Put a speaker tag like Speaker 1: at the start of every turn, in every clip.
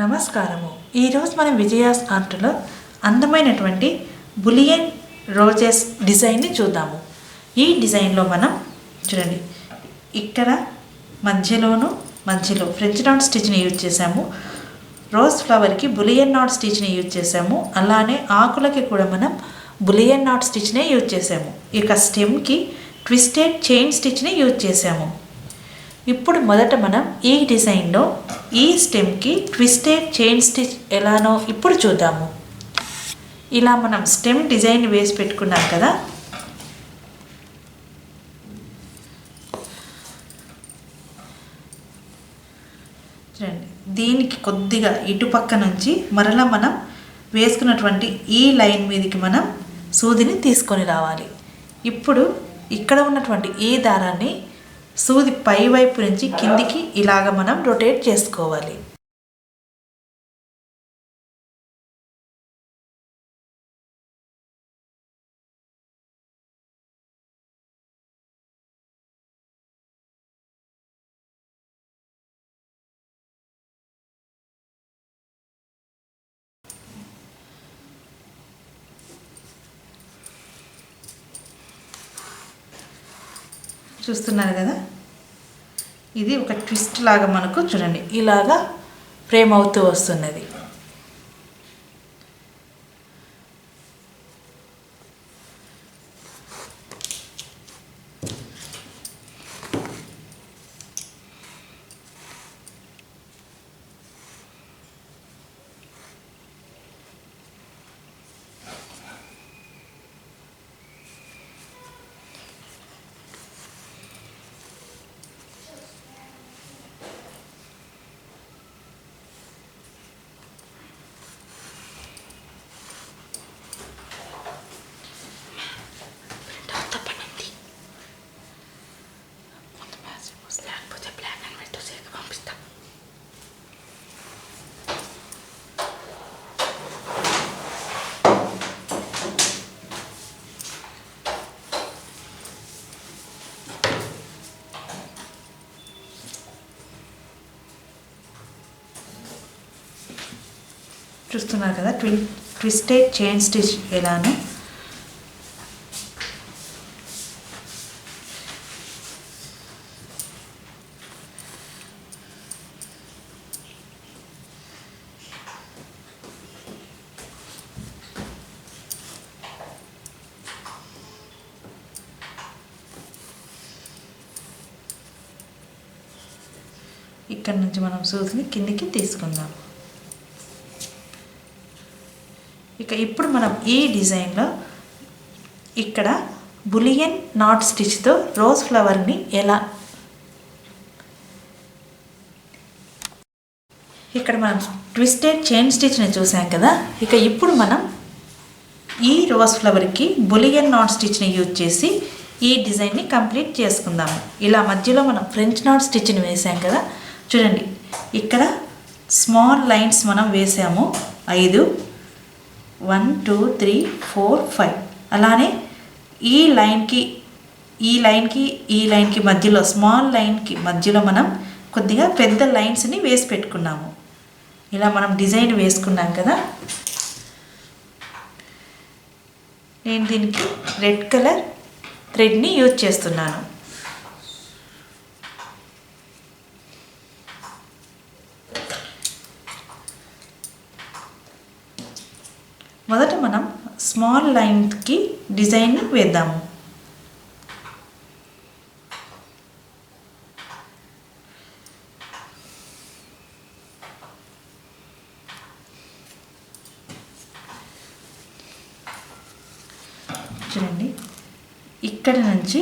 Speaker 1: నమస్కారము. ఈరోజు మనం విజయాస్ ఆర్ట్లో అందమైనటువంటి బులియన్ రోజెస్ డిజైన్ని చూద్దాము. ఈ డిజైన్లో మనం చూడండి, ఇక్కడ మధ్యలో ఫ్రెంచ్ నాట్ స్టిచ్ని యూజ్ చేసాము. రోజ్ ఫ్లవర్కి బులియన్ నాట్ స్టిచ్ని యూజ్ చేసాము. అలానే ఆకులకి కూడా మనం బులియన్ నాట్ స్టిచ్నే యూజ్ చేసాము. ఇక స్టెమ్కి ట్విస్టెడ్ చైన్ స్టిచ్ని యూజ్ చేసాము. ఇప్పుడు మొదట మనం ఈ డిజైన్లో ఈ స్టెమ్కి ట్విస్టెడ్ చైన్ స్టిచ్ ఎలానో ఇప్పుడు చూద్దాము. ఇలా మనం స్టెమ్ డిజైన్ వేసి పెట్టుకున్నాం కదా, చూడండి, దీనికి కొద్దిగా ఇటుపక్క నుంచి మరలా మనం వేసుకున్నటువంటి ఈ లైన్ మీదకి మనం సూదిని తీసుకొని రావాలి. ఇప్పుడు ఇక్కడ ఉన్నటువంటి ఈ దారాన్ని సూది పై వైపు నుంచి కిందికి ఇలాగ మనం రొటేట్ చేసుకోవాలి. చూస్తున్నారు కదా, ఇది ఒక ట్విస్ట్ లాగా మనకు చూడండి ఇలాగా ఫ్రేమ్ అవుతూ వస్తున్నది. చూస్తున్నారు కదా, ట్విస్టెడ్ చైన్ స్టిచ్ ఎలానో. ఇక్కడ నుంచి మనం సూదిని కిందికి తీసుకుందాం. ఇక ఇప్పుడు మనం ఈ డిజైన్లో ఇక్కడ బులియన్ నాట్ స్టిచ్తో రోజ్ ఫ్లవర్ని ఎలా, ఇక్కడ మనం ట్విస్టెడ్ చైన్ స్టిచ్ని చూసాం కదా, ఇక ఇప్పుడు మనం ఈ రోజ్ ఫ్లవర్కి బులియన్ నాట్ స్టిచ్ని యూజ్ చేసి ఈ డిజైన్ని కంప్లీట్ చేసుకుందాము. ఇలా మధ్యలో మనం ఫ్రెంచ్ నాట్ స్టిచ్ని వేసాం కదా, చూడండి ఇక్కడ స్మాల్ లైన్స్ మనం వేసాము 5, 1 2 3 4 5. అలానే ఈ లైన్కి మధ్యలో స్మాల్ లైన్కి మధ్యలో మనం కొద్దిగా పెద్ద లైన్స్ని వేసి పెట్టుకున్నాము. ఇలా మనం డిజైన్ వేసుకున్నాం కదా. నేను దీనికి రెడ్ కలర్ థ్రెడ్ని యూజ్ చేస్తున్నాను. మొదట మనం స్మాల్ లైన్కి డిజైన్ వేద్దాము. చూడండి, ఇక్కడ నుంచి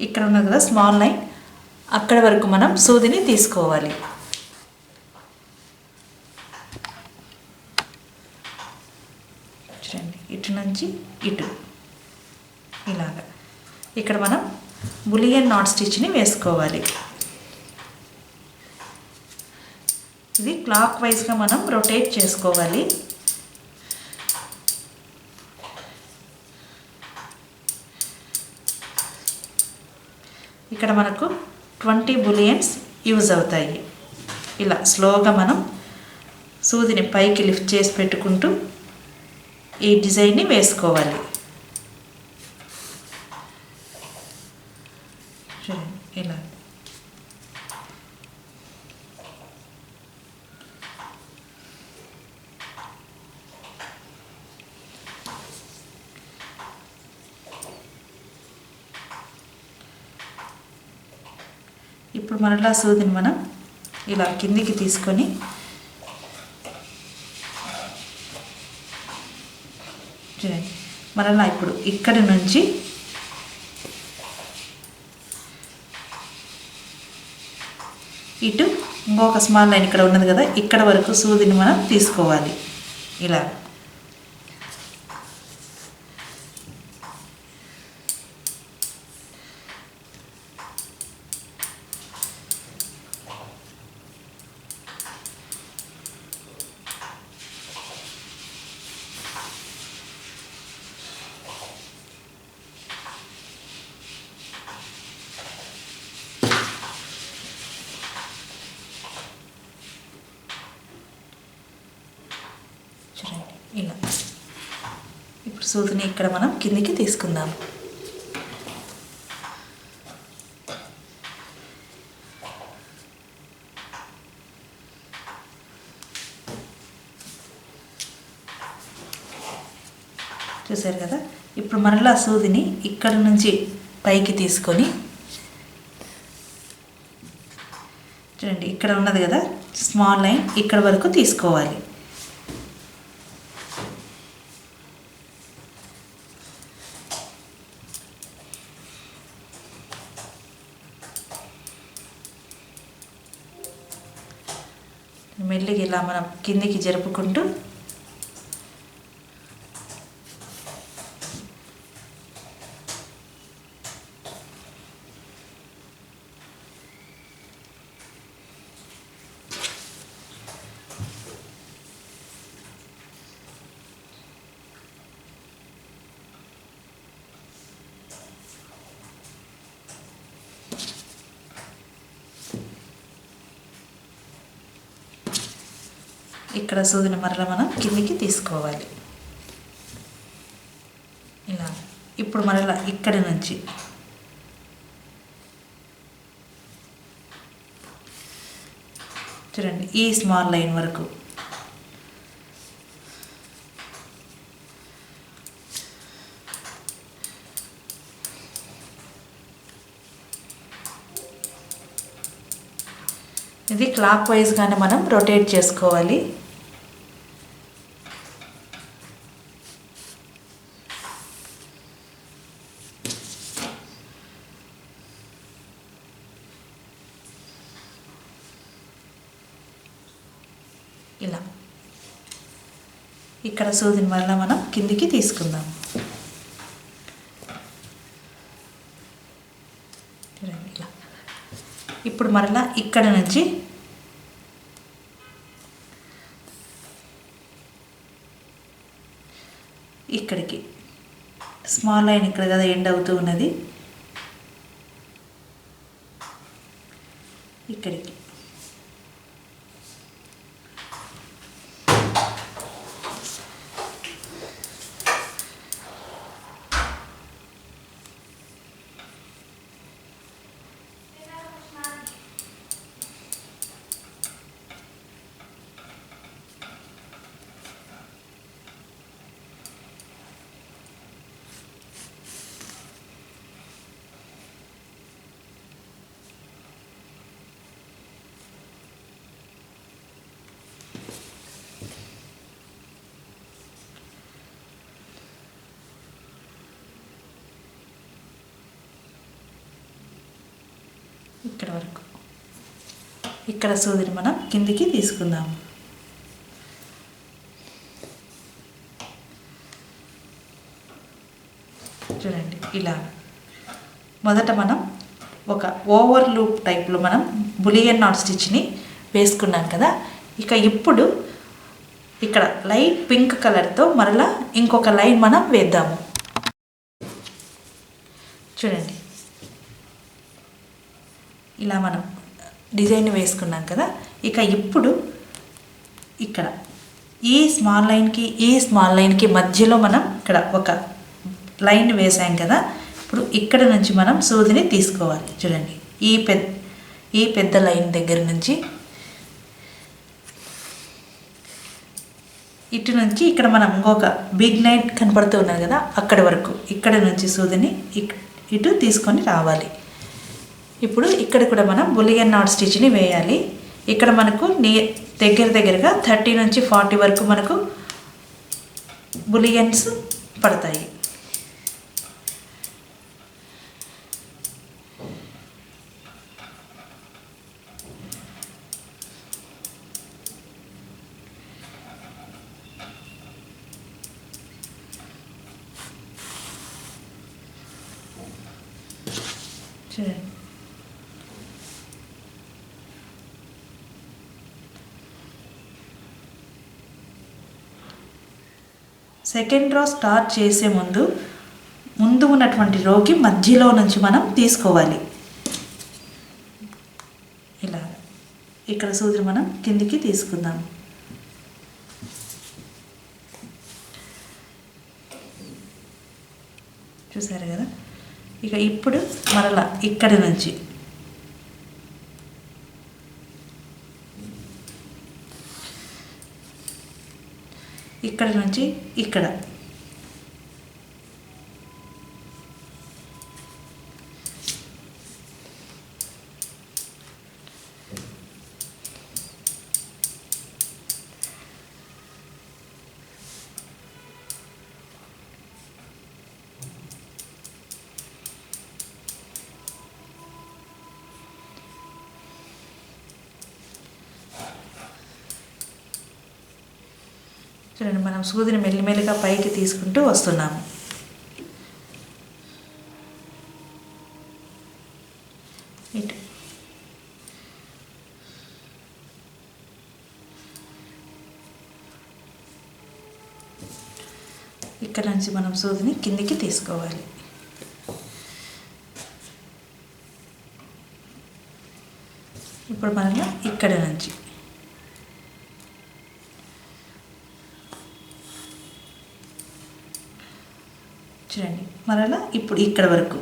Speaker 1: ఇక్కడ ఉన్నది కదా స్మాల్ లైన్, అక్కడ వరకు మనం సూదిని తీసుకోవాలి. ఇటు నుంచి ఇటు ఇలాగా ఇక్కడ మనం బులియన్ నాట్ స్టిచ్ని వేసుకోవాలి. ఇది క్లాక్ వైజ్గా మనం రొటేట్ చేసుకోవాలి. ఇక్కడ మనకు 20 బులియన్స్ యూజ్ అవుతాయి. ఇలా స్లోగా మనం సూదిని పైకి లిఫ్ట్ చేసి పెట్టుకుంటూ ఈ డిజైన్ని వేసుకోవాలి. చూడండి ఇలా. ఇప్పుడు మరలా సూదిని మనం ఇలా కిందికి తీసుకొని చూడండి మరలా ఇప్పుడు ఇక్కడి నుంచి ఇటు ఇంకొక స్మాల్ లైన్ ఇక్కడ ఉన్నది కదా, ఇక్కడ వరకు సూదిని మనం తీసుకోవాలి ఇలా. ఇలా ఇప్పుడు సూదిని ఇక్కడ మనం కిందికి తీసుకుందాం. చూసారు కదా. ఇప్పుడు మరలా సూదిని ఇక్కడ నుంచి పైకి తీసుకొని చూడండి ఇక్కడ ఉన్నది కదా స్మాల్ లైన్, ఇక్కడ వరకు తీసుకోవాలి. మెల్లిగా ఇలా మనం కిందికి జరుపుకుంటూ ఇక్కడ సూదిని మరలా మనం కిందికి తీసుకోవాలి ఇలా. ఇప్పుడు మరలా ఇక్కడి నుంచి చూడండి ఈ స్మాల్ లైన్ వరకు ఇది క్లాక్ వైజ్గానే మనం రొటేట్ చేసుకోవాలి. ఇలా ఇక్కడ సూదిని వల్ల మనం కిందికి తీసుకుందాం. ఇలా ఇప్పుడు మరలా ఇక్కడ నుంచి ఇక్కడికి స్మాల్ లైన్ ఇక్కడ కదా ఎండ్ అవుతూ ఉన్నది, ఇక్కడికి ఇక్కడ వరకు ఇక్కడ సూదిని మనం కిందికి తీసుకుందాం. చూడండి ఇలా మొదట మనం ఒక ఓవర్ లూప్ టైప్లో మనం బులియన్ నాట్ స్టిచ్ని వేసుకున్నాం కదా. ఇక ఇప్పుడు ఇక్కడ లైట్ పింక్ కలర్తో మరలా ఇంకొక లైన్ మనం వేద్దాము. చూడండి ఇలా మనం డిజైన్ వేసుకున్నాం కదా. ఇక ఇప్పుడు ఇక్కడ ఈ స్మాల్ లైన్కి మధ్యలో మనం ఇక్కడ ఒక లైన్ వేసాం కదా. ఇప్పుడు ఇక్కడ నుంచి మనం సూదిని తీసుకోవాలి. చూడండి, ఈ పెద్ద లైన్ దగ్గర నుంచి ఇటు నుంచి ఇక్కడ మనం ఇంకొక బిగ్ లైన్ కనపడుతూ ఉన్నది కదా, అక్కడి వరకు ఇక్కడ నుంచి సూదిని ఇటు తీసుకొని రావాలి. ఇప్పుడు ఇక్కడ కూడా మనం బులియన్ నాట్ స్టిచ్ని వేయాలి. ఇక్కడ మనకు దగ్గరగా 30 నుంచి 40 వరకు మనకు బులియన్స్ పడతాయి. చూడండి, సెకండ్ రో స్టార్ట్ చేసే ముందు ఉన్నటువంటి రోకి మధ్యలో నుంచి మనం తీసుకోవాలి. ఇలా ఇక్కడ సూదిని మనం కిందికి తీసుకుందాం. చూసారు కదా. ఇక ఇప్పుడు మరలా ఇక్కడ నుంచి ఇక్కడ చూడండి, మనం సూదిని మెల్లిమెల్లిగా పైకి తీసుకుంటూ వస్తున్నాము. ఇటు ఇక్కడ నుంచి మనం సూదిని కిందికి తీసుకోవాలి. ఇప్పుడు మనం ఇక్కడ నుంచి చూడండి, మరలా ఇప్పుడు ఇక్కడ వరకు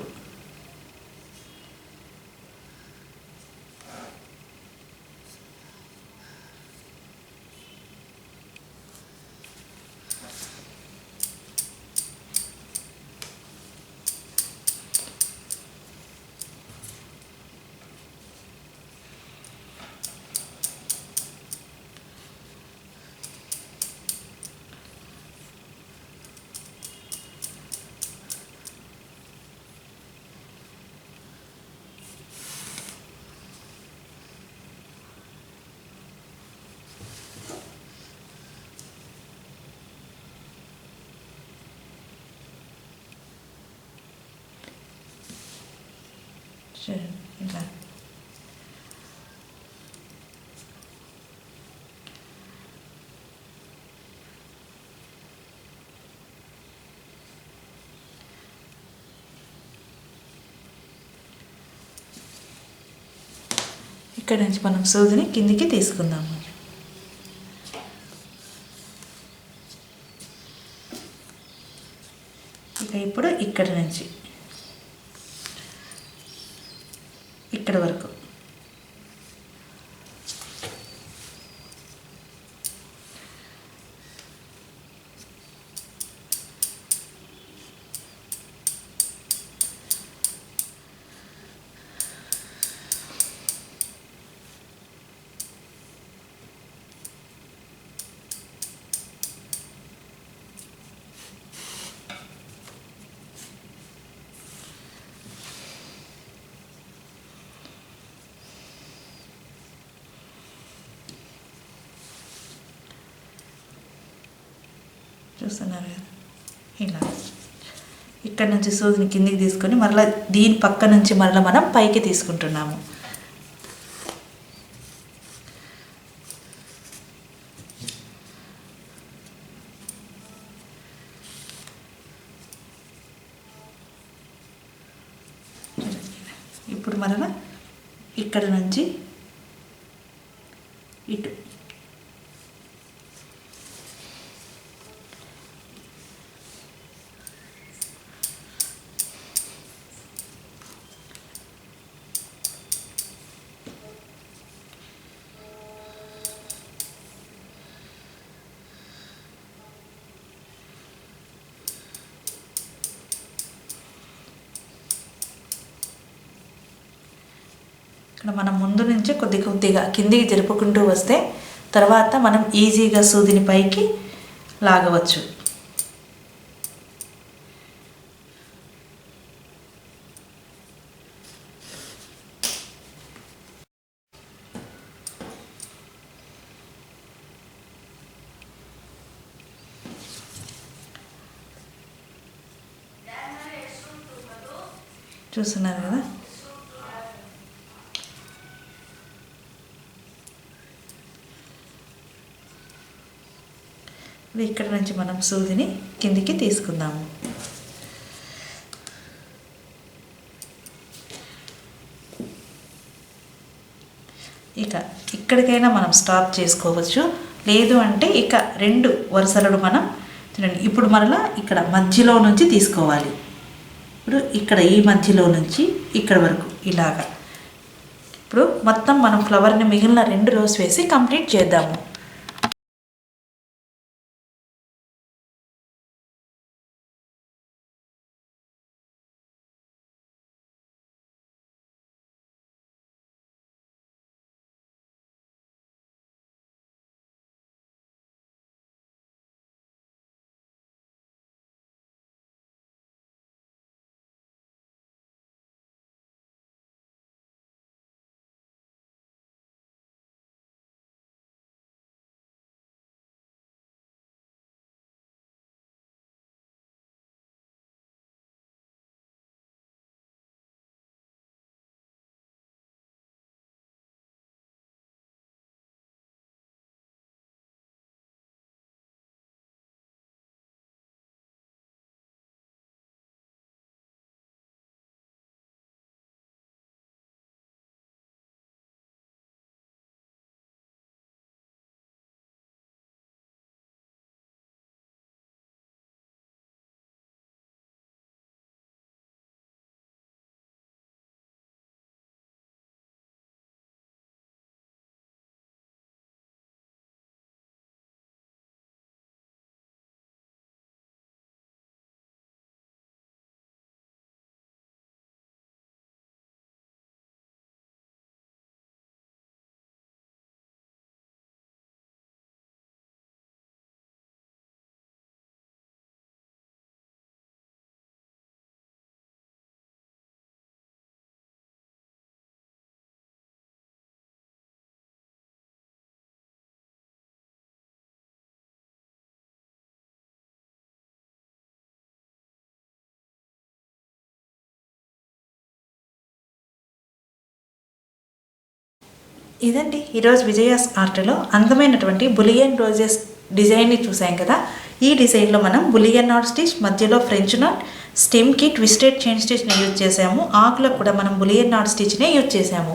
Speaker 1: ఇలా ఇక్కడ నుంచి మనం సూదిని కిందికి తీసుకుందాము. ఇక ఇప్పుడు ఇక్కడ నుంచి ఇక్కడ వరకు చూస్తున్నారు కదా. ఇలా ఇక్కడ నుంచి సూదిని కిందికి తీసుకొని మరలా దీని పక్క నుంచి మరలా మనం పైకి తీసుకుంటున్నాము. ఇప్పుడు మరలా ఇక్కడ నుంచి ఇటు ఇక్కడ మనం ముందు నుంచి కొద్దిగా కిందికి జరుపుకుంటూ వస్తే తర్వాత మనం ఈజీగా సూదిని పైకి లాగవచ్చు. చూస్తున్నారు కదా, ఇక్కడ నుంచి మనం సూదిని కిందికి తీసుకుందాము. ఇక్కడికైనా మనం స్టాప్ చేసుకోవచ్చు, లేదు అంటే ఇక 2 వరుసలను మనం చూడండి. ఇప్పుడు మరలా ఇక్కడ మధ్యలో నుంచి తీసుకోవాలి. ఇప్పుడు ఇక్కడ ఈ మధ్యలో నుంచి ఇక్కడ వరకు ఇలాగా. ఇప్పుడు మొత్తం మనం ఫ్లవర్ని మిగిలిన 2 రోస్ వేసి కంప్లీట్ చేద్దాము. ఇదండి ఈరోజు విజయాస్ ఆర్ట్లో అందమైనటువంటి బులియన్ రోజెస్ డిజైన్ని చూసాం కదా. ఈ డిజైన్లో మనం బులియన్ నాట్ స్టిచ్, మధ్యలో ఫ్రెంచ్ నాట్, స్టెమ్కి ట్విస్టెడ్ చైన్ స్టిచ్ని యూజ్ చేసాము. ఆకులకు కూడా మనం బులియన్ నాట్ స్టిచ్నే యూజ్ చేసాము.